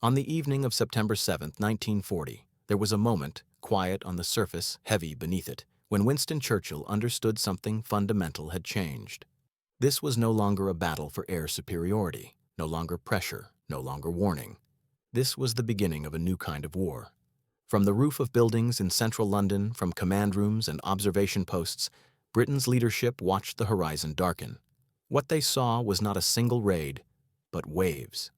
On the evening of September 7, 1940, there was a moment, quiet on the surface, heavy beneath it, when Winston Churchill understood something fundamental had changed. This was no longer a battle for air superiority, no longer pressure, no longer warning. This was the beginning of a new kind of war. From the roof of buildings in central London, from command rooms and observation posts, Britain's leadership watched the horizon darken. What they saw was not a single raid, but waves.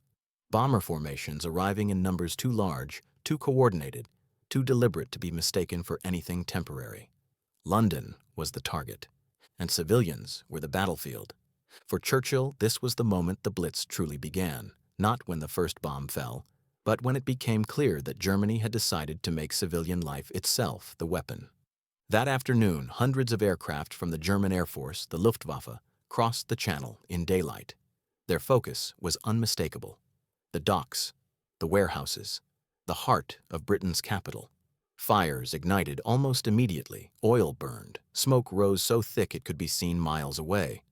Bomber formations arriving in numbers too large, too coordinated, too deliberate to be mistaken for anything temporary. London was the target, and civilians were the battlefield. For Churchill, this was the moment the Blitz truly began, not when the first bomb fell, but when it became clear that Germany had decided to make civilian life itself the weapon. That afternoon, hundreds of aircraft from the German Air Force, the Luftwaffe, crossed the Channel in daylight. Their focus was unmistakable. The docks, the warehouses, the heart of Britain's capital. Fires ignited almost immediately, oil burned, smoke rose so thick it could be seen miles away.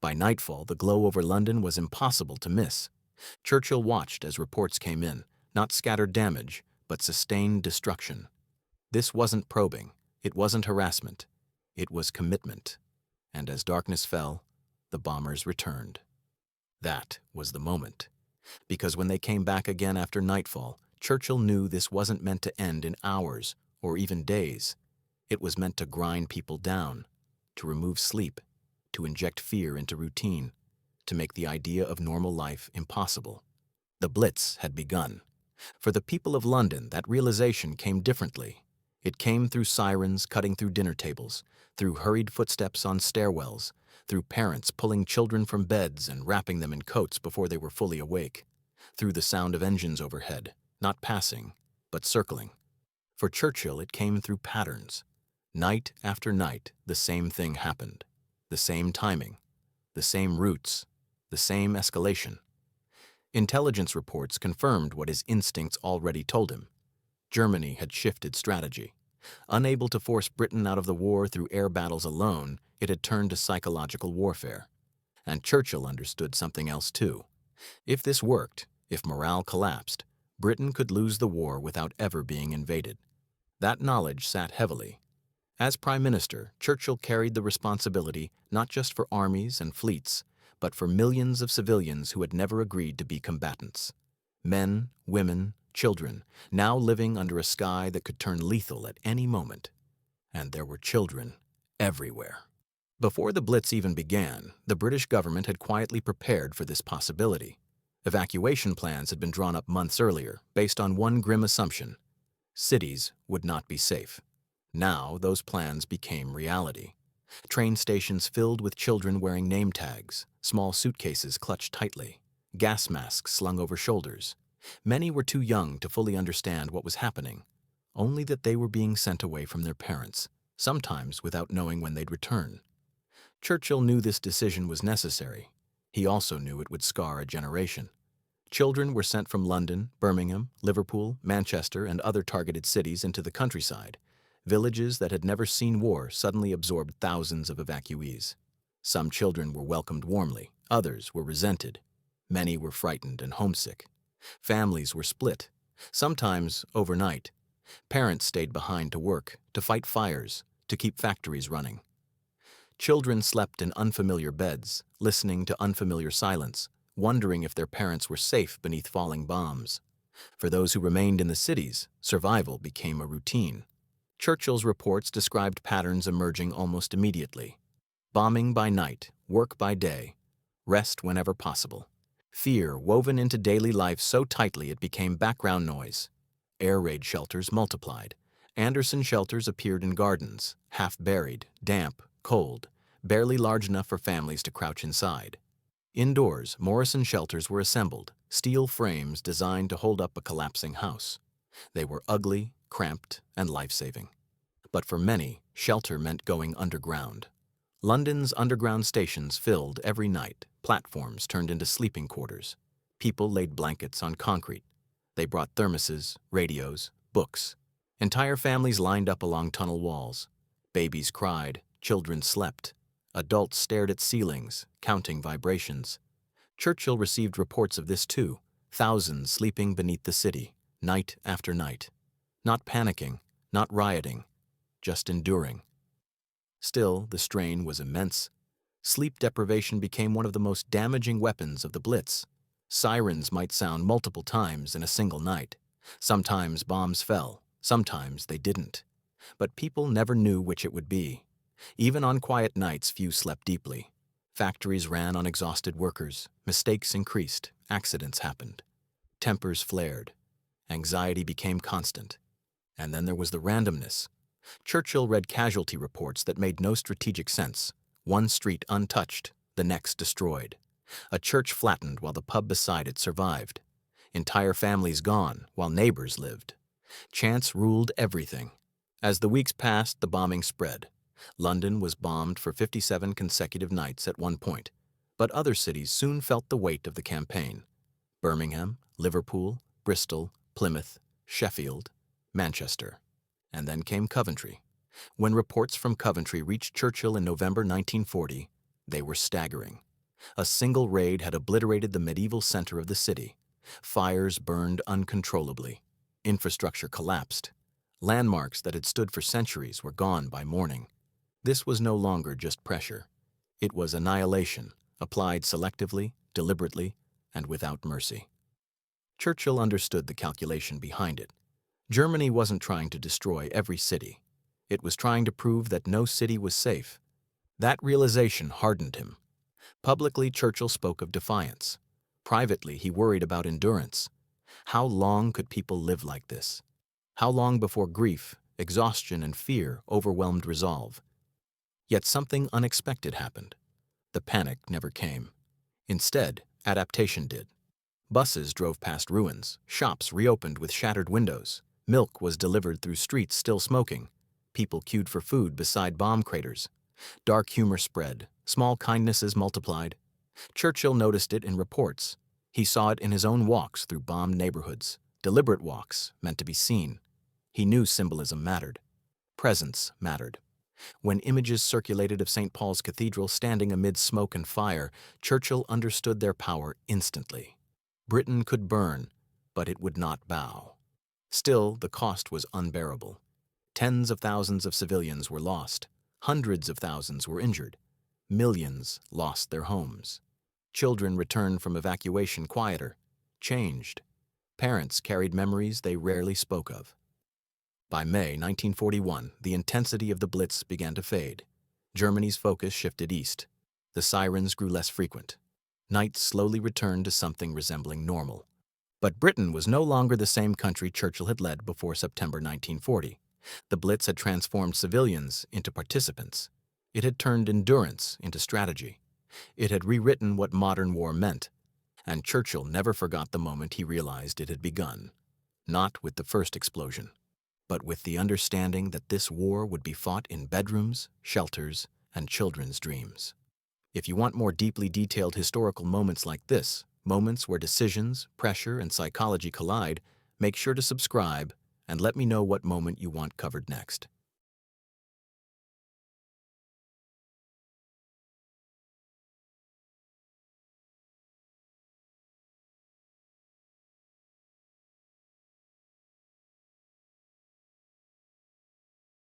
By nightfall, the glow over London was impossible to miss. Churchill watched as reports came in, not scattered damage, but sustained destruction. This wasn't probing, it wasn't harassment, it was commitment. And as darkness fell, the bombers returned. That was the moment. Because when they came back again after nightfall, Churchill knew this wasn't meant to end in hours or even days. It was meant to grind people down, to remove sleep, to inject fear into routine, to make the idea of normal life impossible. The Blitz had begun. For the people of London, that realization came differently. It came through sirens cutting through dinner tables, through hurried footsteps on stairwells, through parents pulling children from beds and wrapping them in coats before they were fully awake, through the sound of engines overhead, not passing, but circling. For Churchill, it came through patterns. Night after night, the same thing happened. The same timing, the same routes, the same escalation. Intelligence reports confirmed what his instincts already told him. Germany had shifted strategy. Unable to force Britain out of the war through air battles alone, it had turned to psychological warfare. And Churchill understood something else too. If this worked, if morale collapsed, Britain could lose the war without ever being invaded. That knowledge sat heavily. As Prime Minister, Churchill carried the responsibility not just for armies and fleets, but for millions of civilians who had never agreed to be combatants. Men, women, children, now living under a sky that could turn lethal at any moment. And there were children everywhere. Before the Blitz even began, the British government had quietly prepared for this possibility. Evacuation plans had been drawn up months earlier, based on one grim assumption: cities would not be safe. Now those plans became reality. Train stations filled with children wearing name tags, small suitcases clutched tightly, gas masks slung over shoulders. Many were too young to fully understand what was happening, only that they were being sent away from their parents, sometimes without knowing when they'd return. Churchill knew this decision was necessary. He also knew it would scar a generation. Children were sent from London, Birmingham, Liverpool, Manchester, and other targeted cities into the countryside. Villages that had never seen war suddenly absorbed thousands of evacuees. Some children were welcomed warmly, others were resented. Many were frightened and homesick. Families were split, sometimes overnight. Parents stayed behind to work, to fight fires, to keep factories running. Children slept in unfamiliar beds, listening to unfamiliar silence, wondering if their parents were safe beneath falling bombs. For those who remained in the cities, survival became a routine. Churchill's reports described patterns emerging almost immediately. Bombing by night, work by day, rest whenever possible. Fear woven into daily life so tightly it became background noise. Air raid shelters multiplied. Anderson shelters appeared in gardens, half buried, damp, cold, barely large enough for families to crouch inside. Indoors, Morrison shelters were assembled, steel frames designed to hold up a collapsing house. They were ugly, cramped, and life-saving. But for many, shelter meant going underground. London's underground stations filled every night, platforms turned into sleeping quarters. People laid blankets on concrete. They brought thermoses, radios, books. Entire families lined up along tunnel walls. Babies cried, children slept. Adults stared at ceilings, counting vibrations. Churchill received reports of this too, thousands sleeping beneath the city, night after night. Not panicking, not rioting, just enduring. Still, the strain was immense. Sleep deprivation became one of the most damaging weapons of the Blitz. Sirens might sound multiple times in a single night. Sometimes bombs fell, sometimes they didn't. But people never knew which it would be. Even on quiet nights, few slept deeply. Factories ran on exhausted workers, mistakes increased, accidents happened. Tempers flared. Anxiety became constant. And then there was the randomness. Churchill read casualty reports that made no strategic sense. One street untouched, the next destroyed. A church flattened while the pub beside it survived. Entire families gone while neighbors lived. Chance ruled everything. As the weeks passed, the bombing spread. London was bombed for 57 consecutive nights at one point, but other cities soon felt the weight of the campaign. Birmingham, Liverpool, Bristol, Plymouth, Sheffield, Manchester. And then came Coventry. When reports from Coventry reached Churchill in November 1940, they were staggering. A single raid had obliterated the medieval center of the city. Fires burned uncontrollably. Infrastructure collapsed. Landmarks that had stood for centuries were gone by morning. This was no longer just pressure. It was annihilation, applied selectively, deliberately, and without mercy. Churchill understood the calculation behind it. Germany wasn't trying to destroy every city. It was trying to prove that no city was safe. That realization hardened him. Publicly, Churchill spoke of defiance. Privately, he worried about endurance. How long could people live like this? How long before grief, exhaustion, and fear overwhelmed resolve? Yet something unexpected happened. The panic never came. Instead, adaptation did. Buses drove past ruins, shops reopened with shattered windows, milk was delivered through streets still smoking, people queued for food beside bomb craters. Dark humor spread, small kindnesses multiplied. Churchill noticed it in reports. He saw it in his own walks through bombed neighborhoods, deliberate walks meant to be seen. He knew symbolism mattered. Presence mattered. When images circulated of St. Paul's Cathedral standing amid smoke and fire, Churchill understood their power instantly. Britain could burn, but it would not bow. Still, the cost was unbearable. Tens of thousands of civilians were lost. Hundreds of thousands were injured. Millions lost their homes. Children returned from evacuation quieter, changed. Parents carried memories they rarely spoke of. By May 1941, the intensity of the Blitz began to fade. Germany's focus shifted east. The sirens grew less frequent. Nights slowly returned to something resembling normal. But Britain was no longer the same country Churchill had led before September 1940. The Blitz had transformed civilians into participants. It had turned endurance into strategy. It had rewritten what modern war meant. And Churchill never forgot the moment he realized it had begun. Not with the first explosion, but with the understanding that this war would be fought in bedrooms, shelters, and children's dreams. If you want more deeply detailed historical moments like this, moments where decisions, pressure, and psychology collide, make sure to subscribe and let me know what moment you want covered next.